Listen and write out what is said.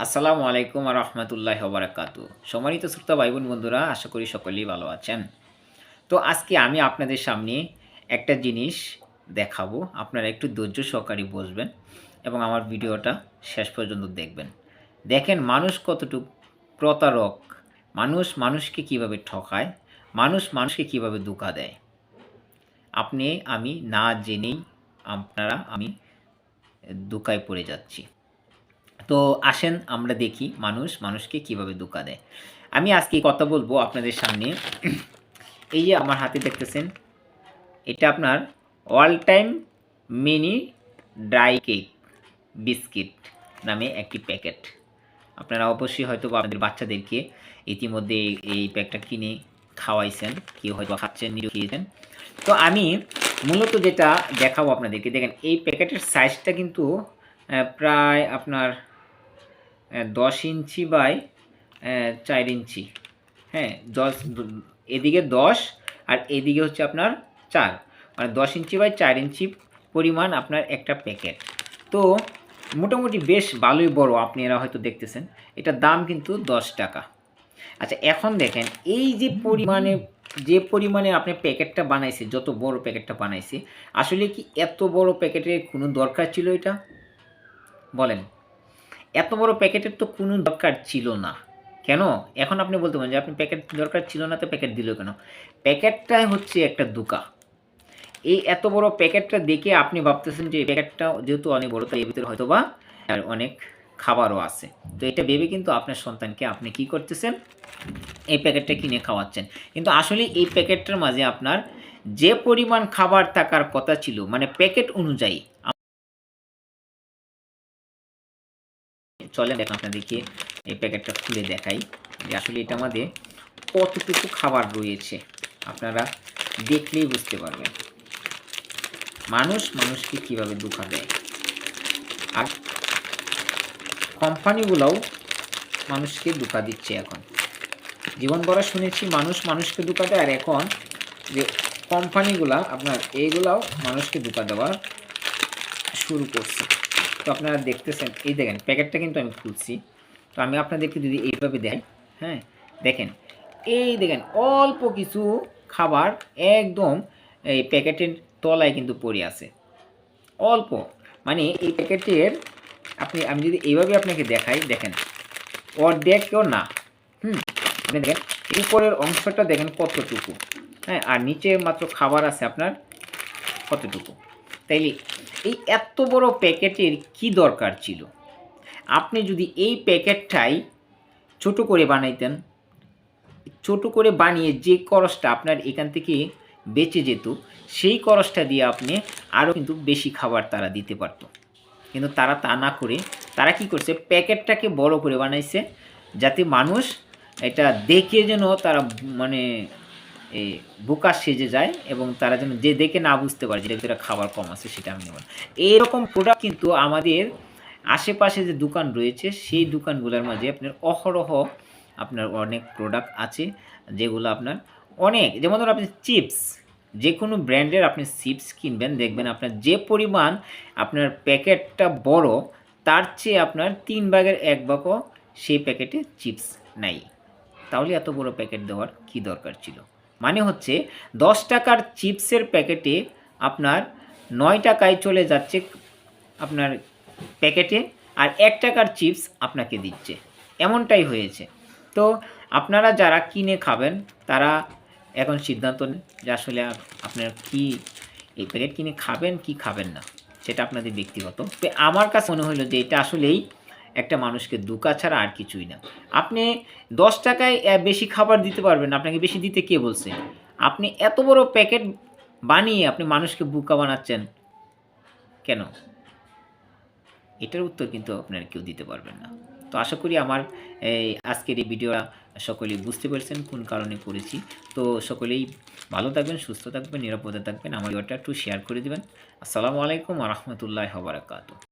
আসসালামু আলাইকুম ওয়া রাহমাতুল্লাহি ওয়া বারাকাতুহু। সম্মানিত শ্রোতা ভাই বোন বন্ধুরা, আশা করি সকলেই ভালো আছেন। তো আজকে আমি আপনাদের সামনে একটা জিনিস দেখাবো। আপনারা একটু ধৈর্য সহকারে বসবেন এবং আমার ভিডিওটা শেষ পর্যন্ত দেখবেন। দেখেন মানুষ কতটুক প্রতারক, মানুষ মানুষকে কিভাবে ঠকায়, মানুষ মানুষকে কিভাবে ধোঁকা দেয়। আপনি আমি না জেনেই আমি ধোঁকায় পড়ে যাচ্ছি। তো আসেন আমরা দেখি মানুষ মানুষকে কিভাবে ধোঁকা দেয়। আমি আজকে কথা বলবো আপনাদের সামনে। এই যে আমার হাতে দেখতেছেন, এটা আপনার all time mini dry cake biscuit নামে একটি প্যাকেট। আপনারা অবশ্যই হয়তো আপনাদের বাচ্চাদেরকে ইতিমধ্যে এই প্যাকটা কিনে খাওয়াইছেন, কেউ হয়তো খাচ্ছেন, নিজেও খেয়েছেন। তো আমি মূলত যেটা দেখাবো আপনাদেরকে, দেখেন এই প্যাকেটের সাইজটা কিন্তু প্রায় আপনার 10 ইঞ্চি বাই 4 ইঞ্চি। হ্যাঁ, এদিকে 10 আর এদিকে হচ্ছে আপনার 4, মানে 10 ইঞ্চি বাই 4 ইঞ্চি পরিমাণ আপনার একটা প্যাকেট। তো মোটামুটি বেশ ভালোই বড়, আপনারা হয়তো দেখতেছেন। এটার দাম কিন্তু 10 টাকা। আচ্ছা, এখন দেখেন এই যে পরিমাণে আপনি প্যাকেটটা বানাইছে, যত বড় প্যাকেটটা বানাইছে, আসলে কি এত বড় প্যাকেটের কোনো দরকার ছিল এটা? বলেন। এত বড় প্যাকেটের তো কোনো দরকার ছিল না। কেন? এখন আপনি বলতে পারেন যে আপনি প্যাকেট দরকার ছিল না, তো প্যাকেট দিল কেন? প্যাকেটটাই হচ্ছে একটা ধোঁকা। এই এত বড় প্যাকেটটা দেখে আপনি ভাবতেছেন যে এই প্যাকেটটা যেহেতু অনেক বড়, তাই এর ভিতরে হয়তোবা অনেক খাবারও আছে। তো এটা ভেবে কিন্তু আপনার সন্তানকে আপনি কি করতেছেন? এই প্যাকেটটা কিনে খাওয়াচ্ছেন। কিন্তু আসলে এই প্যাকেটটার মাঝে আপনার যে পরিমাণ খাবার থাকার কথা ছিল, মানে প্যাকেট অনুযায়ী, চলেন দেখেন আপনাদেরকে এই প্যাকেটটা খুলে দেখাই যে আসলে এটার মধ্যে কতটুকু খাবার রয়েছে। আপনারা দেখলেই বুঝতে পারবেন মানুষ মানুষকে কিভাবে ধোঁকা দেয়। আর কোম্পানিগুলোও মানুষকে ধোঁকা দিচ্ছে। এখন জীবনভরা শুনেছি মানুষ মানুষকে ধোঁকা দেয়, আর এখন যে কোম্পানিগুলা আপনার এইগুলাও মানুষকে ধোঁকা দেওয়া শুরু করছে। তো আপনারা দেখতেছেন, এই দেখেন প্যাকেটটা কিন্তু আমি খুলছি। তো আমি আপনাদেরকে যদি এইভাবে দেখাই, হ্যাঁ দেখেন, এই দেখেন অল্প কিছু খাবার একদম এই প্যাকেটের তলায় কিন্তু পড়ে আছে, অল্প। মানে এই প্যাকেটের আমি যদি এইভাবে আপনাকে দেখাই, দেখেন অর্ধেকও না। আপনি দেখেন উপরের অংশটা দেখেন কতটুকু, হ্যাঁ, আর নিচে মাত্র খাবার আছে আপনার কতটুকু। তাইলে এই এত বড় প্যাকেটের কি দরকার ছিল? আপনি যদি এই প্যাকেটটাই ছোট করে বানাইতেন, ছোট করে বানিয়ে যে খরচটা আপনার এখান থেকে বেঁচে যেত, সেই খরচটা দিয়ে আপনি আরও কিন্তু বেশি খাবার তারা দিতে পারত। কিন্তু তারা তা না করে তারা কি করছে, প্যাকেটটাকে বড় করে বানাইছে যাতে মানুষ এটা দেখে যেন তারা মানে এই বোকা সেজে যায়, এবং তারা যেন যে দেখে না বুঝতে পারে যেটা ভিতরে খাবার কম আছে সেটা আমি নেব। এইরকম প্রোডাক্ট কিন্তু আমাদের আশেপাশে যে দোকান রয়েছে সেই দোকানগুলোর মাঝে আপনার অহরহ আপনার অনেক প্রোডাক্ট আছে, যেগুলো আপনার অনেক, যেমন ধরুন আপনি চিপস, যে কোনো ব্র্যান্ডের আপনি চিপস কিনবেন, দেখবেন আপনার যে পরিমাণ আপনার প্যাকেটটা বড়, তার চেয়ে আপনার 1/3 ভাগও সেই প্যাকেটে চিপস নাই। তাহলে এত বড় প্যাকেট দেওয়ার কি দরকার ছিল? মানে হচ্ছে 10 টাকার চিপসের প্যাকেটে আপনার 9 টাকায় চলে যাচ্ছে আপনার প্যাকেটে, আর 1 টাকার চিপস আপনাকে দিচ্ছে, এমনটাই হয়েছে। তো আপনারা যারা কিনে খাবেন তারা এখন সিদ্ধান্ত নেন যে আসলে আপনার কি এই প্যাকেট কিনে খাবেন কি খাবেন না, সেটা আপনাদের ব্যক্তিগত। তো আমার কাছে মনে হলো যে এটা আসলেই একটা মানুষকে ধোঁকা ছাড়া আর কিছুই না। আপনি 10 টাকায় বেশি খাবার দিতে পারবেন, আপনাকে বেশি দিতে কে বলছে? আপনি এত বড় প্যাকেট বানিয়ে আপনি মানুষকে বোকা বানাচ্ছেন কেন? এটার উত্তর কিন্তু আপনারা কেউ দিতে পারবেন না। তো আশা করি আমার আজকের এই ভিডিওটা সকলেই বুঝতে পেরেছেন কোন কারণে করেছি। তো সকলেই ভালো থাকবেন, সুস্থ থাকবেন, নিরাপদে থাকবেন। আমার ভিডিওটা একটু শেয়ার করে দিবেন। আসসালামু আলাইকুম ওয়া রাহমাতুল্লাহি ওয়া বারাকাতুহু।